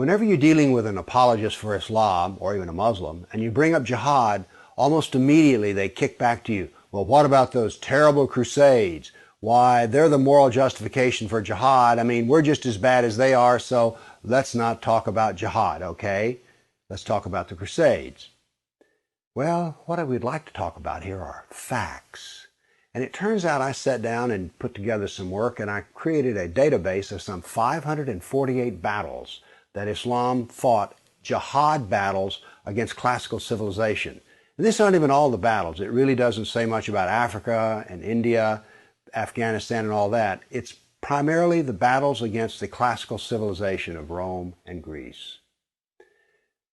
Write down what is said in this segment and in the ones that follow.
Whenever you're dealing with an apologist for Islam, or even a Muslim, and you bring up jihad, almost immediately they kick back to you, well, what about those terrible crusades? Why, they're the moral justification for jihad. I mean, we're just as bad as they are, so let's not talk about jihad, okay? Let's talk about the crusades. Well, what I would like to talk about here are facts. And it turns out I sat down and put together some work, and I created a database of some 548 battles that Islam fought, jihad battles against classical civilization. And these aren't even all the battles. It really doesn't say much about Africa and India, Afghanistan and all that. It's primarily the battles against the classical civilization of Rome and Greece.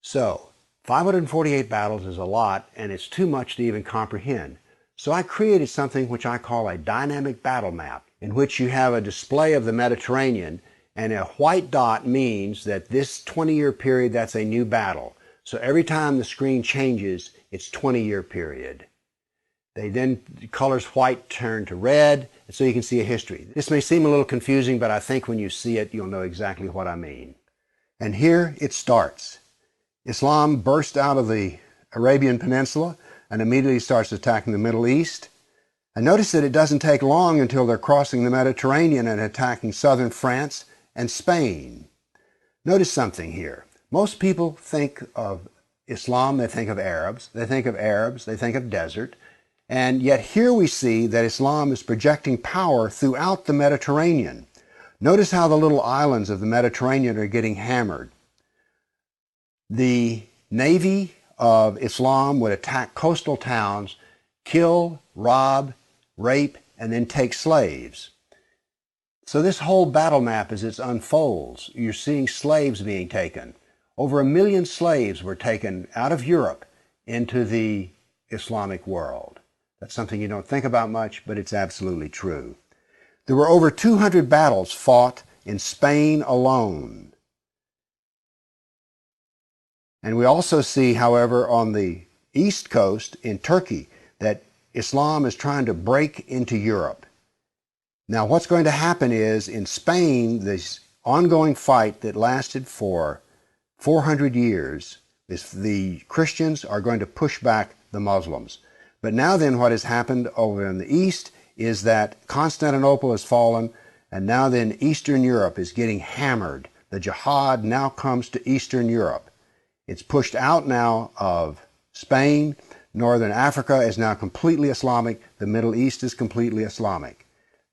So, 548 battles is a lot, and it's too much to even comprehend. So I created something which I call a dynamic battle map, in which you have a display of the Mediterranean, and a white dot means that this 20-year period, that's a new battle. So every time the screen changes, it's 20-year period. The colors white turn to red, and so you can see a history. This may seem a little confusing, but I think when you see it, you'll know exactly what I mean. And here it starts. Islam burst out of the Arabian Peninsula and immediately starts attacking the Middle East. And notice that it doesn't take long until they're crossing the Mediterranean and attacking southern France and Spain. Notice something here. Most people think of Islam, they think of Arabs, they think of desert, and yet here we see that Islam is projecting power throughout the Mediterranean. Notice how the little islands of the Mediterranean are getting hammered. The navy of Islam would attack coastal towns, kill, rob, rape, and then take slaves. So this whole battle map, as it unfolds, you're seeing slaves being taken. Over 1 million slaves were taken out of Europe into the Islamic world. That's something you don't think about much, but it's absolutely true. There were over 200 battles fought in Spain alone. And we also see, however, on the east coast in Turkey, that Islam is trying to break into Europe. Now, what's going to happen is, in Spain, this ongoing fight that lasted for 400 years, the Christians are going to push back the Muslims. But now then, what has happened over in the east is that Constantinople has fallen, and now then Eastern Europe is getting hammered. The jihad now comes to Eastern Europe. It's pushed out now of Spain. Northern Africa is now completely Islamic. The Middle East is completely Islamic.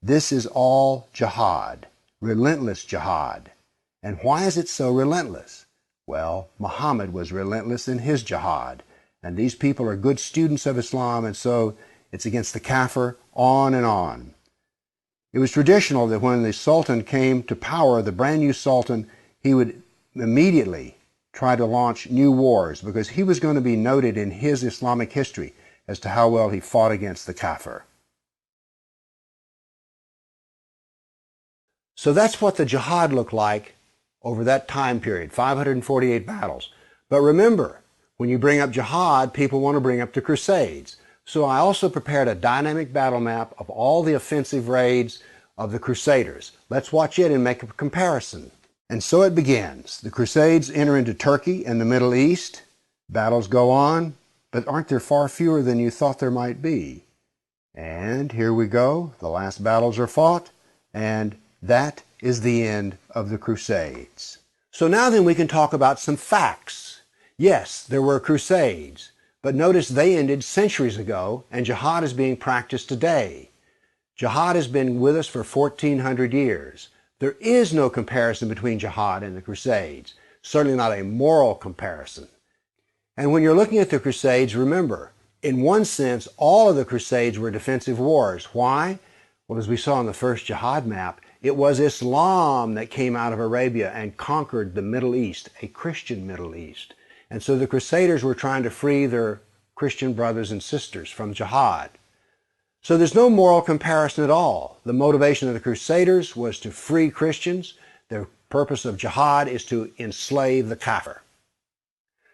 This is all jihad, relentless jihad. And why is it so relentless? Well, Muhammad was relentless in his jihad. And these people are good students of Islam, and so it's against the kafir, on and on. It was traditional that when the Sultan came to power, the brand new Sultan, he would immediately try to launch new wars, because he was going to be noted in his Islamic history as to how well he fought against the kafir. So that's what the jihad looked like over that time period, 548 battles. But remember, when you bring up jihad, people want to bring up the Crusades. So I also prepared a dynamic battle map of all the offensive raids of the Crusaders. Let's watch it and make a comparison. And so it begins. The Crusades enter into Turkey and the Middle East. Battles go on, but aren't there far fewer than you thought there might be? And here we go. The last battles are fought, and that is the end of the Crusades. So now then we can talk about some facts. Yes, there were Crusades, but notice they ended centuries ago, and jihad is being practiced today. Jihad has been with us for 1,400 years. There is no comparison between jihad and the Crusades, certainly not a moral comparison. And when you're looking at the Crusades, remember, in one sense, all of the Crusades were defensive wars. Why? Well, as we saw on the first jihad map, it was Islam that came out of Arabia and conquered the Middle East, a Christian Middle East. And so the Crusaders were trying to free their Christian brothers and sisters from jihad. So there's no moral comparison at all. The motivation of the Crusaders was to free Christians. The purpose of jihad is to enslave the kafir.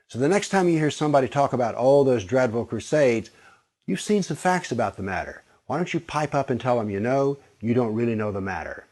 So the next time you hear somebody talk about, oh, those dreadful Crusades, you've seen some facts about the matter. Why don't you pipe up and tell them you know, you don't really know the matter.